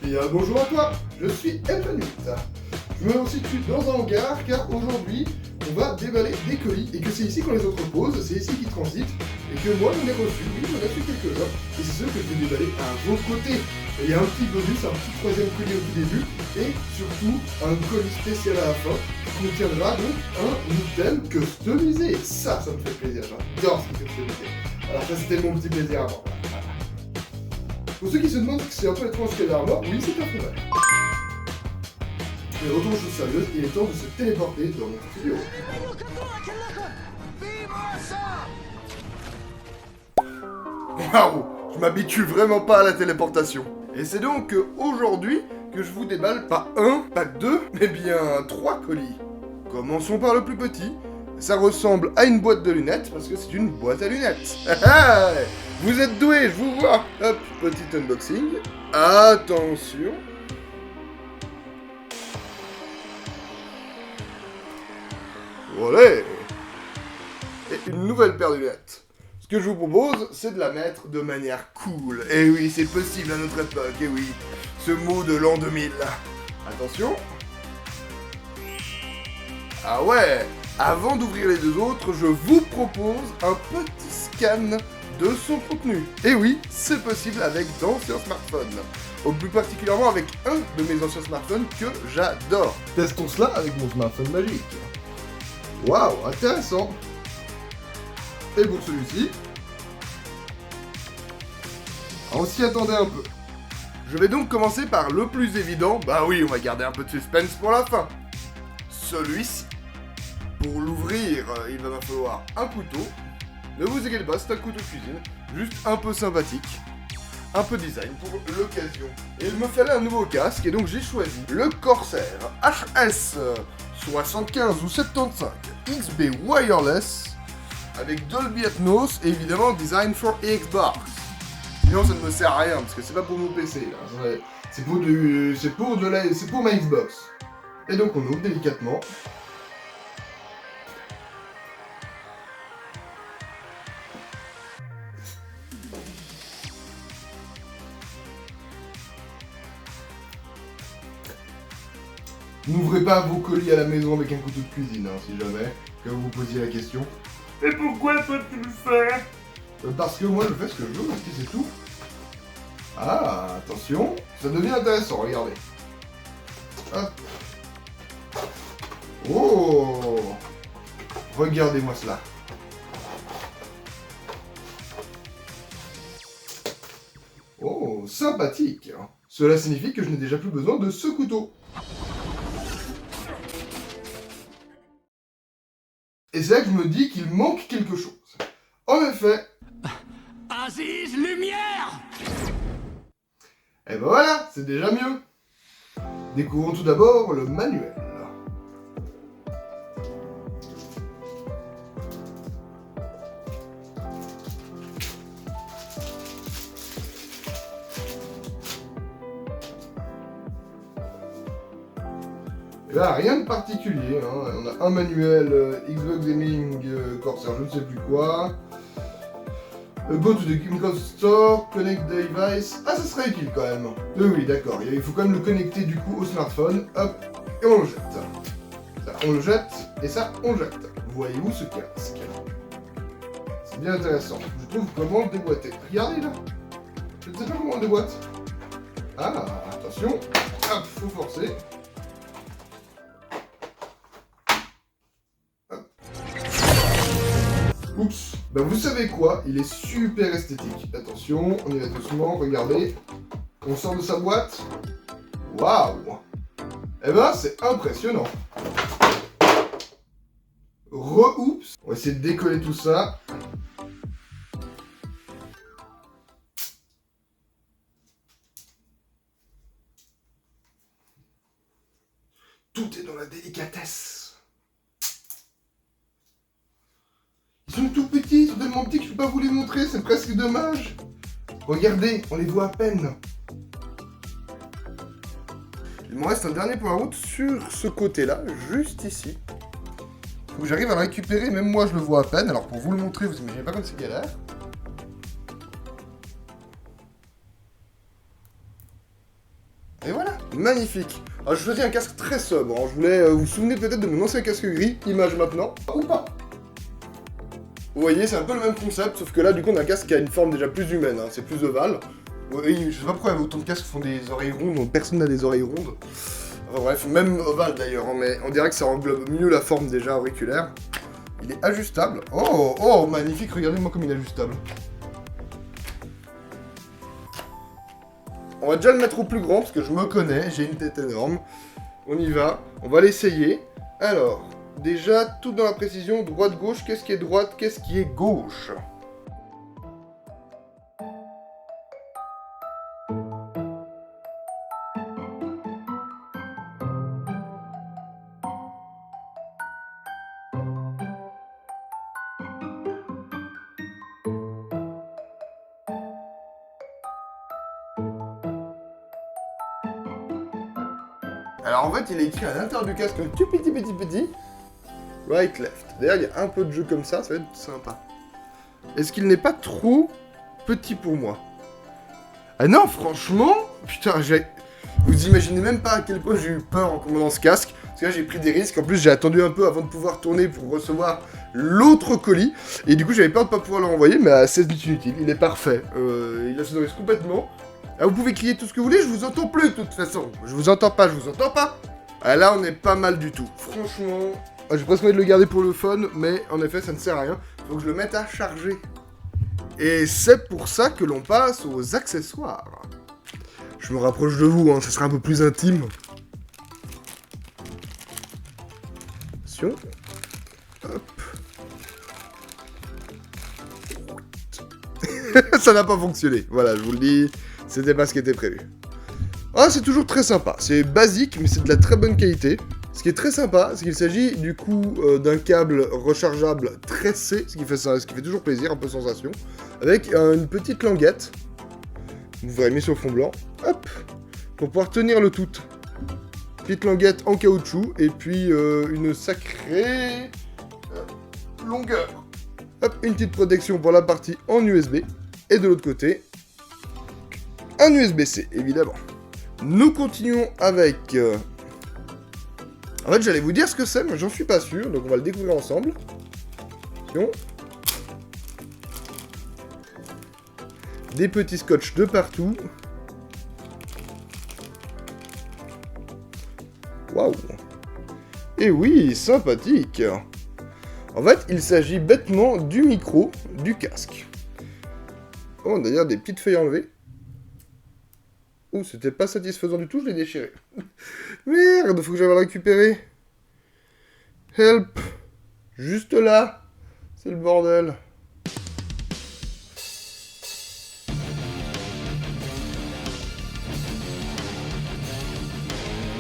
Bien bonjour à toi, je suis Elvanut. Je me situe dans un hangar car aujourd'hui on va déballer des colis et que c'est ici qu'on les entrepose, c'est ici qu'ils transitent et que moi j'en ai reçu, oui j'en ai reçu quelques-uns et c'est ceux que je vais déballer à vos côtés. Et il y a un petit bonus, un petit troisième colis au tout début et surtout un colis spécial à la fin qui contiendra donc un item customisé. Ça me fait plaisir, j'adore ce qui est customisé. Alors ça c'était mon petit plaisir à moi. Pour ceux qui se demandent si c'est un peu étrange qu'elle a mort, oui c'est un peu vrai. Mais retour aux choses sérieuses, il est temps de se téléporter dans notre studio. Waouh, je m'habitue vraiment pas à la téléportation. Et c'est donc aujourd'hui que je vous déballe pas un, pas deux, mais bien 3 colis. Commençons par le plus petit. Ça ressemble à une boîte de lunettes parce que c'est une boîte à lunettes. Vous êtes doués, je vous vois. Hop, petit unboxing. Attention. Voilà. Et une nouvelle paire de lunettes. Ce que je vous propose, c'est de la mettre de manière cool. Et oui, c'est possible à notre époque, et oui. Ce mot de l'an 2000. Attention. Ah ouais. Avant d'ouvrir les deux autres, je vous propose un petit scan de son contenu. Et oui, c'est possible avec d'anciens smartphones. Au plus particulièrement avec un de mes anciens smartphones que j'adore. Testons cela avec mon smartphone magique. Waouh, intéressant. Et pour celui-ci, on s'y attendait un peu. Je vais donc commencer par le plus évident. Bah oui, on va garder un peu de suspense pour la fin. Celui-ci. Pour l'ouvrir, il va me falloir un couteau. Ne vous inquiétez pas, c'est un couteau de cuisine. Juste un peu sympathique. Un peu design pour l'occasion. Et il me fallait un nouveau casque et donc j'ai choisi le Corsair HS 75 ou 75 XB Wireless avec Dolby Atmos et évidemment Design for Xbox. Sinon ça ne me sert à rien parce que c'est pas pour mon PC là. C'est pour ma Xbox. Et donc on ouvre délicatement. N'ouvrez pas vos colis à la maison avec un couteau de cuisine, hein, si jamais, que vous vous posiez la question. Et pourquoi toi tu le fais? Parce que moi je fais ce que je veux, parce que c'est tout. Ah, attention, ça devient intéressant, regardez. Hop. Oh, regardez-moi cela. Oh, sympathique. Cela signifie que je n'ai déjà plus besoin de ce couteau. Et c'est là que je me dis qu'il manque quelque chose. En effet... Aziz, lumière! Et ben voilà, c'est déjà mieux. Découvrons tout d'abord le manuel. Et là, rien de particulier, hein. On a un manuel Xbox Gaming Corsair, je ne sais plus quoi. Go to the Gamecraft Store, connect device. Ah, ça serait utile quand même. Oui, d'accord. Il faut quand même le connecter du coup au smartphone. Hop, et on le jette. Ça, on le jette, et ça, on le jette. Vous voyez où ce casque? C'est bien intéressant. Je trouve comment le déboîter. Regardez là. Je ne sais pas comment on le déboîte. Ah, attention. Hop, faut forcer. Oups, bah vous savez quoi, il est super esthétique. Attention, on y va doucement, regardez. On sort de sa boîte. Waouh. Eh ben, c'est impressionnant. Oups. On va essayer de décoller tout ça. Tout est dans la délicatesse. Ils sont tout petits, ils sont tellement petits que je peux pas vous les montrer, c'est presque dommage. Regardez, on les voit à peine. Il me reste un dernier point à route sur ce côté-là, juste ici. Faut que j'arrive à le récupérer, même moi je le vois à peine. Alors pour vous le montrer, vous imaginez pas comme c'est galère. Magnifique. Alors, je choisis un casque très sobre. Je voulais... vous vous souvenez peut-être de mon ancien casque gris, image maintenant, ou pas. Vous voyez, c'est un peu le même concept, sauf que là, du coup, on a un casque qui a une forme déjà plus humaine, hein. C'est plus ovale. Oui, je sais pas pourquoi autant de casques font des oreilles rondes, donc personne n'a des oreilles rondes. Enfin bref, même ovale d'ailleurs, hein, mais on dirait que ça englobe mieux la forme déjà auriculaire. Il est ajustable. Oh, magnifique, regardez-moi comme il est ajustable. On va déjà le mettre au plus grand, parce que je me connais, j'ai une tête énorme. On y va, on va l'essayer. Alors, déjà, tout dans la précision, droite-gauche, qu'est-ce qui est droite, qu'est-ce qui est gauche? Alors en fait, il est écrit à l'intérieur du casque, un tout petit, right, left. D'ailleurs, il y a un peu de jeu comme ça va être sympa. Est-ce qu'il n'est pas trop petit pour moi? Ah non, franchement, putain, vous imaginez même pas à quel point j'ai eu peur en commandant ce casque. Parce que là, j'ai pris des risques. En plus, j'ai attendu un peu avant de pouvoir tourner pour recevoir l'autre colis. Et du coup, j'avais peur de pas pouvoir le renvoyer, mais c'est inutile. Il est parfait. Il assonorise complètement. Ah, vous pouvez crier tout ce que vous voulez, je vous entends plus de toute façon. Je vous entends pas. Ah, là, on est pas mal du tout. Franchement, j'ai presque envie de le garder pour le fun, mais en effet, ça ne sert à rien. Faut que je le mette à charger. Et c'est pour ça que l'on passe aux accessoires. Je me rapproche de vous, hein, ça sera un peu plus intime. Attention. Hop. Ça n'a pas fonctionné. Voilà, je vous le dis. C'était pas ce qui était prévu. Ah, c'est toujours très sympa. C'est basique, mais c'est de la très bonne qualité. Ce qui est très sympa, c'est qu'il s'agit du coup d'un câble rechargeable tressé, ce qui fait toujours plaisir, un peu sensation, avec une petite languette. Vous verrez mis sur le fond blanc. Hop, pour pouvoir tenir le tout. Petite languette en caoutchouc, et puis une sacrée longueur. Hop, une petite protection pour la partie en USB, et de l'autre côté, un USB-C, évidemment. Nous continuons avec... En fait, j'allais vous dire ce que c'est, mais j'en suis pas sûr, donc on va le découvrir ensemble. Attention. Des petits scotch de partout. Waouh. Et oui, sympathique. En fait, il s'agit bêtement du micro du casque. Oh, d'ailleurs, des petites feuilles enlevées. Oh, c'était pas satisfaisant du tout, je l'ai déchiré. Merde, faut que j'aille le récupérer. Help. Juste là. C'est le bordel.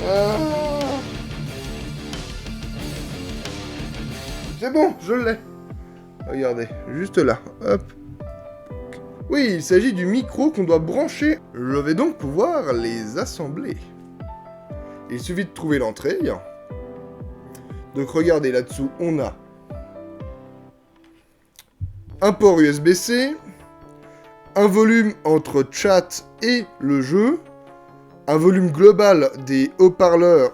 Ah. C'est bon, je l'ai. Regardez, juste là. Hop. Oui, il s'agit du micro qu'on doit brancher. Je vais donc pouvoir les assembler. Il suffit de trouver l'entrée. Donc regardez, là-dessous, on a un port USB-C, un volume entre chat et le jeu, un volume global des haut-parleurs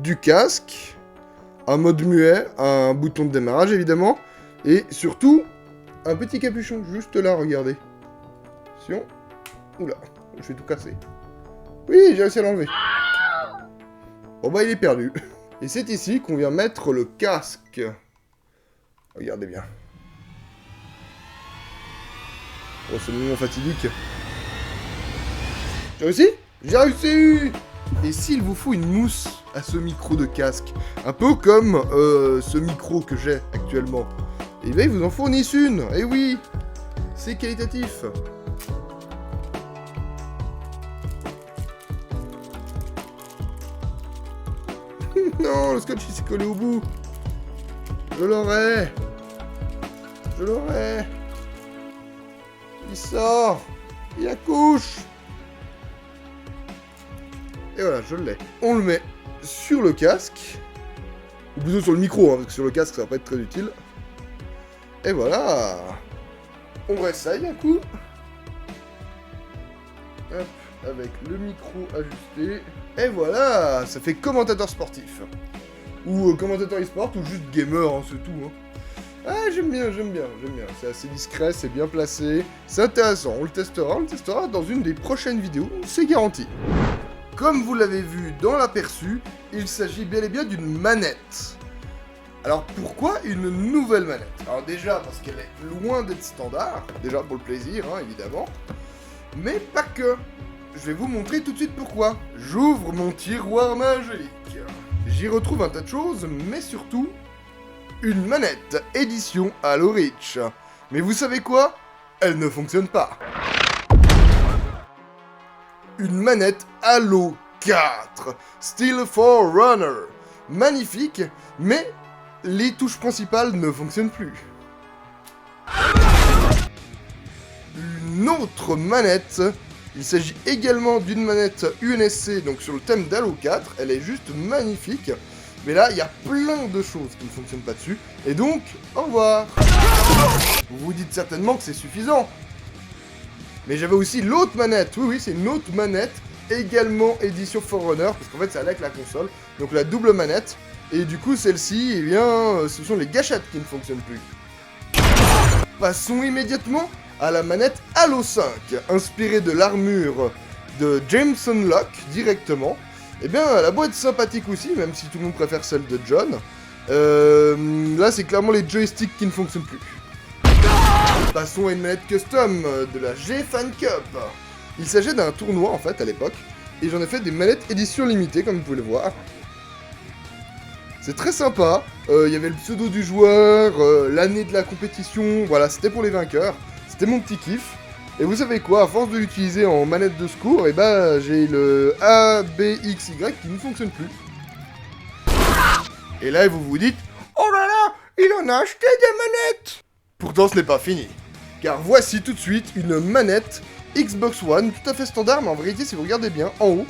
du casque, un mode muet, un bouton de démarrage évidemment, et surtout, un petit capuchon juste là, regardez. Attention. Oula, je vais tout casser. Oui, j'ai réussi à l'enlever. Bon bah il est perdu. Et c'est ici qu'on vient mettre le casque. Regardez bien. Oh, ce moment fatidique. J'ai réussi? J'ai réussi! Et s'il vous faut une mousse à ce micro de casque, un peu comme ce micro que j'ai actuellement, et bien ils vous en fournissent une. Et oui, c'est qualitatif. Non, le scotch il s'est collé au bout. Je l'aurai. Je l'aurai. Il sort. Il accouche. Et voilà, je l'ai. On le met sur le casque. Ou plutôt sur le micro, hein, parce que sur le casque ça va pas être très utile. Et voilà. On réessaye un coup. Hop, avec le micro ajusté. Et voilà, ça fait commentateur sportif. Ou commentateur e-sport, ou juste gamer, hein, c'est tout. Hein. Ah, j'aime bien. C'est assez discret, c'est bien placé. C'est intéressant, on le testera dans une des prochaines vidéos, c'est garanti. Comme vous l'avez vu dans l'aperçu, il s'agit bel et bien d'une manette. Alors pourquoi une nouvelle manette? Alors déjà parce qu'elle est loin d'être standard, déjà pour le plaisir, hein, évidemment. Mais pas que. Je vais vous montrer tout de suite pourquoi. J'ouvre mon tiroir magique. J'y retrouve un tas de choses, mais surtout, une manette édition Halo Reach. Mais vous savez quoi? Elle ne fonctionne pas. Une manette Halo 4, Steel Forerunner. Magnifique, mais les touches principales ne fonctionnent plus. Une autre manette, il s'agit également d'une manette UNSC, donc sur le thème d'Halo 4, elle est juste magnifique. Mais là, il y a plein de choses qui ne fonctionnent pas dessus, et donc, au revoir. Vous vous dites certainement que c'est suffisant. Mais j'avais aussi l'autre manette, oui, c'est une autre manette, également édition Forerunner, parce qu'en fait, ça allait avec la console, donc la double manette, et du coup, celle-ci, eh bien, ce sont les gâchettes qui ne fonctionnent plus. Passons immédiatement à la manette Halo 5, inspirée de l'armure de Jameson Locke, directement. Eh bien, la boîte est sympathique aussi, même si tout le monde préfère celle de John. Là, c'est clairement les joysticks qui ne fonctionnent plus. Passons à une manette custom de la G-Fan Cup. Il s'agit d'un tournoi, en fait, à l'époque, et j'en ai fait des manettes édition limitée, comme vous pouvez le voir. C'est très sympa, il y avait le pseudo du joueur, l'année de la compétition, voilà, c'était pour les vainqueurs, c'était mon petit kiff. Et vous savez quoi, à force de l'utiliser en manette de secours, et bah j'ai le ABXY qui ne fonctionne plus. Et là vous vous dites, oh là là, il en a acheté des manettes! Pourtant ce n'est pas fini, car voici tout de suite une manette Xbox One, tout à fait standard, mais en vérité si vous regardez bien, en haut,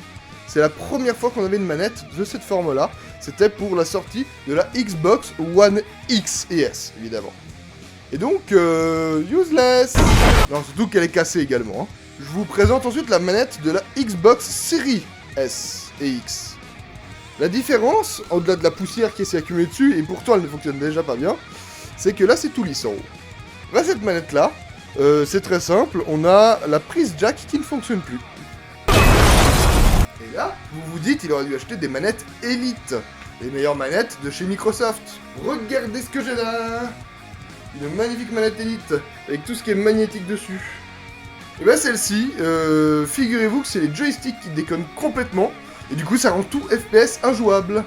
c'est la première fois qu'on avait une manette de cette forme-là. C'était pour la sortie de la Xbox One X et S, évidemment. Et donc, useless. Non, surtout qu'elle est cassée également. Hein. Je vous présente ensuite la manette de la Xbox Series S et X. La différence, au-delà de la poussière qui s'est accumulée dessus, et pourtant elle ne fonctionne déjà pas bien, c'est que là c'est tout lisse en haut. Là, cette manette-là, c'est très simple, on a la prise jack qui ne fonctionne plus. Et là, vous vous dites, il aurait dû acheter des manettes Elite, les meilleures manettes de chez Microsoft. Regardez ce que j'ai là! Une magnifique manette Elite, avec tout ce qui est magnétique dessus. Et bah celle-ci, figurez-vous que c'est les joysticks qui déconnent complètement, et du coup ça rend tout FPS injouable.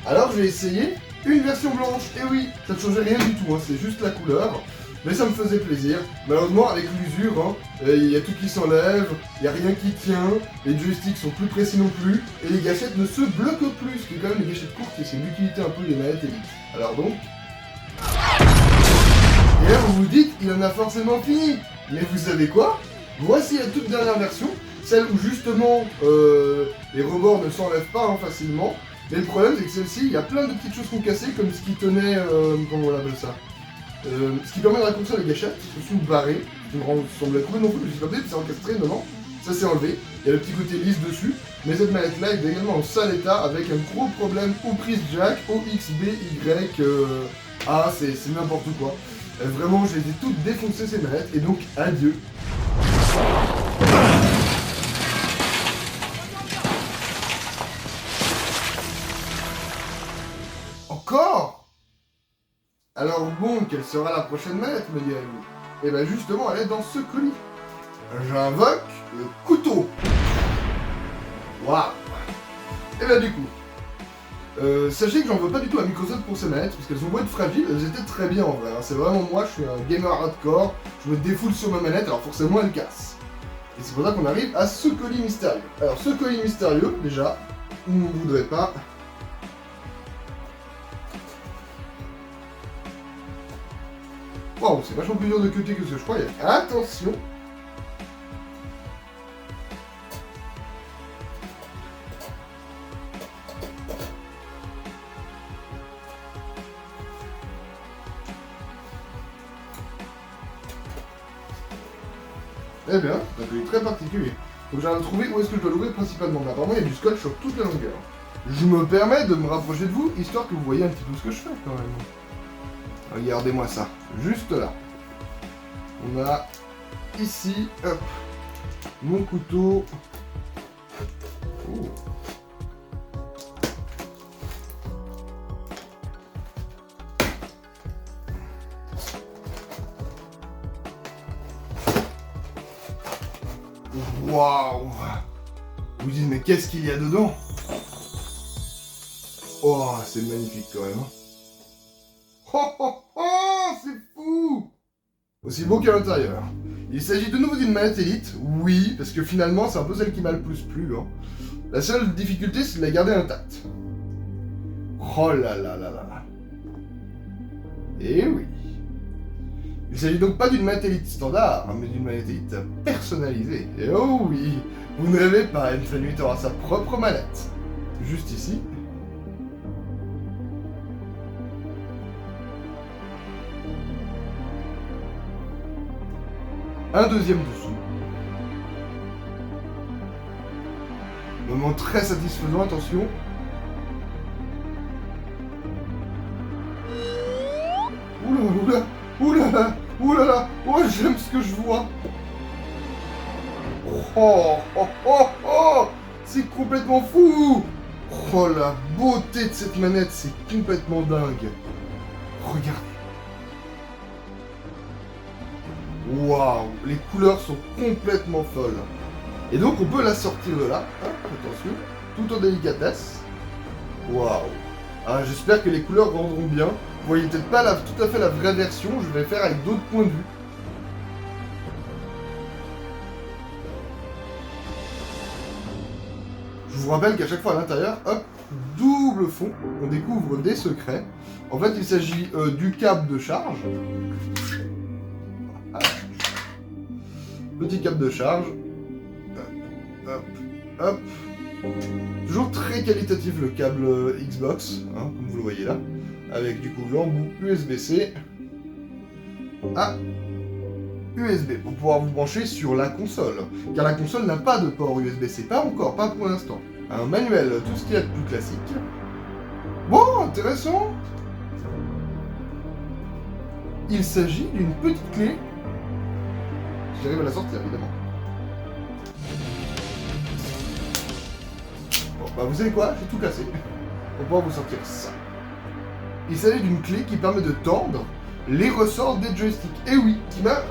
Alors j'ai essayé une version blanche, et oui, ça ne changeait rien du tout, hein, c'est juste la couleur. Mais ça me faisait plaisir. Malheureusement, avec l'usure, hein, il y a tout qui s'enlève, il n'y a rien qui tient, les joysticks sont plus précis non plus, et les gâchettes ne se bloquent plus, ce qui est quand même les gâchettes courtes, et c'est l'utilité un peu des manettes Elite. Alors donc... Et là, vous vous dites, il en a forcément fini. Mais vous savez quoi? Voici la toute dernière version, celle où justement les rebords ne s'enlèvent pas hein, facilement. Mais le problème, c'est que celle-ci, il y a plein de petites choses qui ont cassé, comme ce qui tenait... comment on appelle ça? Ce qui permet de raccourcir les gâchettes, se sont barrées, qui me semblait complètement fou, je me suis pas dit, c'est encastré, non, ça c'est enlevé, il y a le petit côté lisse dessus, mais cette manette là est également en sale état avec un gros problème aux prises jack, au XB, Y, A, c'est n'importe quoi. Vraiment, je les ai toutes défoncées ces manettes, et donc adieu. Encore? Alors bon, quelle sera la prochaine manette, me direz-vous? Et ben justement, elle est dans ce colis. J'invoque le couteau. Waouh. Et ben du coup, sachez que j'en veux pas du tout à Microsoft pour ces manettes, parce qu'elles ont beau être fragiles, elles étaient très bien en vrai. Hein. C'est vraiment moi, je suis un gamer hardcore, je me défoule sur ma manette, alors forcément elle casse. Et c'est pour ça qu'on arrive à ce colis mystérieux. Alors ce colis mystérieux, déjà, on ne voudrait pas... Wow, c'est vachement plus dur de cuter que ce que je croyais. Attention! Eh bien, c'est un colis très particulier. Donc j'arrive à trouver où est-ce que je dois l'ouvrir principalement. Mais apparemment, il y a du scotch sur toute la longueur. Je me permets de me rapprocher de vous, histoire que vous voyez un petit peu ce que je fais quand même. Regardez-moi ça, juste là. On a ici, hop, mon couteau. Oh. Waouh! Vous dites, mais qu'est-ce qu'il y a dedans? Oh, c'est magnifique quand même. Oh oh oh, c'est fou! Aussi beau qu'à l'intérieur. Il s'agit de nouveau d'une manette Elite, oui, parce que finalement c'est un peu celle qui m'a le plus plu. Hein. La seule difficulté c'est de la garder intacte. Oh là là là là là. Et oui. Il s'agit donc pas d'une manette Elite standard, mais d'une manette Elite personnalisée. Et oh oui, vous ne rêvez pas, N8 aura sa propre manette. Juste ici. Un deuxième dessous. Moment très satisfaisant, attention. Oula, oula, oula, oulala, oh j'aime ce que je vois. Oh, oh, oh, oh, c'est complètement fou. Oh la beauté de cette manette, c'est complètement dingue. Regardez. Waouh, les couleurs sont complètement folles. Et donc on peut la sortir de là, hein, attention, tout en délicatesse. Waouh. Ah, j'espère que les couleurs rendront bien. Vous voyez peut-être pas tout à fait la vraie version, je vais faire avec d'autres points de vue. Je vous rappelle qu'à chaque fois à l'intérieur, hop, double fond, on découvre des secrets. En fait, il s'agit du câble de charge. Ah. Petit câble de charge. Hop, hop. Toujours très qualitatif le câble Xbox, hein, comme vous le voyez là. Avec du coup l'embout USB-C à USB pour pouvoir vous brancher sur la console. Car la console n'a pas de port USB-C, pas encore, pas pour l'instant. Un manuel, tout ce qu'il y a de plus classique. Bon, intéressant. Il s'agit d'une petite clé. J'arrive à la sortir, évidemment. Bon, bah vous savez quoi? J'ai tout cassé. On va vous sortir ça. Il s'agit d'une clé qui permet de tendre les ressorts des joysticks. Et oui, qui m'a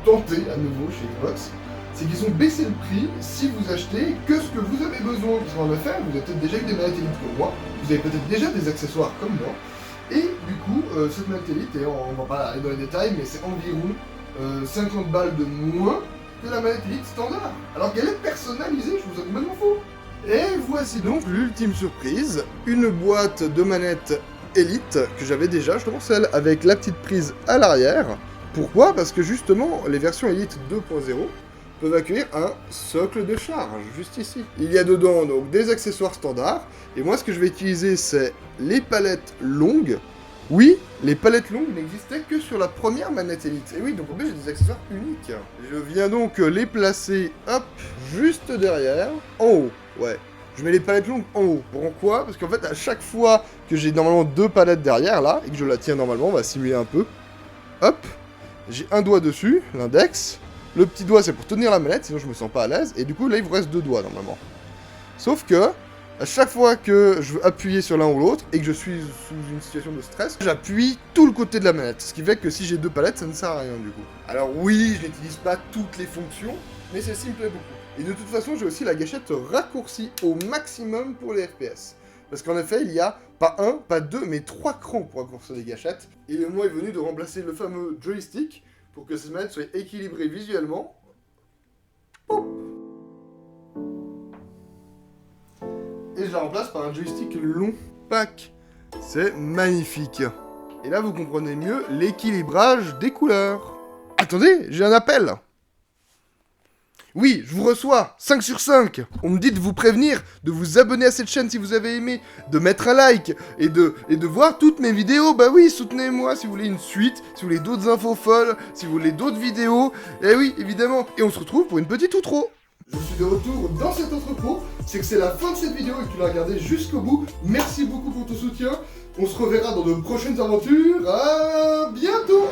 tenté à nouveau chez Xbox, c'est qu'ils ont baissé le prix si vous achetez que ce que vous avez besoin. Parce qu'en effet, vous avez peut-être déjà eu des manettes Elite comme moi, vous avez peut-être déjà des accessoires comme moi, et du coup, cette manette Elite, et on va pas aller dans les détails, mais c'est environ 50 balles de moins que la manette Elite standard. Alors qu'elle est personnalisée, je vous avoue complètement faux. Et voici donc l'ultime surprise, une boîte de manettes Elite que j'avais déjà, justement celle avec la petite prise à l'arrière. Pourquoi? Parce que justement, les versions Elite 2.0 peuvent accueillir un socle de charge, juste ici. Il y a dedans donc des accessoires standards, et moi ce que je vais utiliser c'est les palettes longues. Oui, les palettes longues n'existaient que sur la première manette Elite. Et oui, donc en plus j'ai des accessoires uniques. Je viens donc les placer, hop, juste derrière, en haut, ouais. Je mets les palettes longues en haut. Pourquoi? Parce qu'en fait, à chaque fois que j'ai normalement deux palettes derrière, là, et que je la tiens normalement, on va simuler un peu. Hop, j'ai un doigt dessus, l'index. Le petit doigt, c'est pour tenir la manette, sinon je me sens pas à l'aise. Et du coup, là, il vous reste deux doigts, normalement. Sauf que, à chaque fois que je veux appuyer sur l'un ou l'autre, et que je suis sous une situation de stress, j'appuie tout le côté de la manette. Ce qui fait que si j'ai deux palettes, ça ne sert à rien, du coup. Alors oui, je n'utilise pas toutes les fonctions, mais celle-ci me plaît beaucoup. Et de toute façon, j'ai aussi la gâchette raccourcie au maximum pour les FPS. Parce qu'en effet, il y a pas un, pas deux, mais 3 crans pour raccourcir les gâchettes. Et le moment est venu de remplacer le fameux joystick pour que cette manette soit équilibrée visuellement. Pop. Et je la remplace par un joystick long. Pack. C'est magnifique. Et là, vous comprenez mieux l'équilibrage des couleurs. Attendez, j'ai un appel. Oui, je vous reçois, 5 sur 5. On me dit de vous prévenir, de vous abonner à cette chaîne si vous avez aimé, de mettre un like et de voir toutes mes vidéos. Bah oui, soutenez-moi si vous voulez une suite, si vous voulez d'autres infos folles, si vous voulez d'autres vidéos. Et oui, évidemment. Et on se retrouve pour une petite outro. Je suis de retour dans cet entrepôt, c'est que c'est la fin de cette vidéo et que tu l'as regardée jusqu'au bout. Merci beaucoup pour ton soutien. On se reverra dans de prochaines aventures. À bientôt.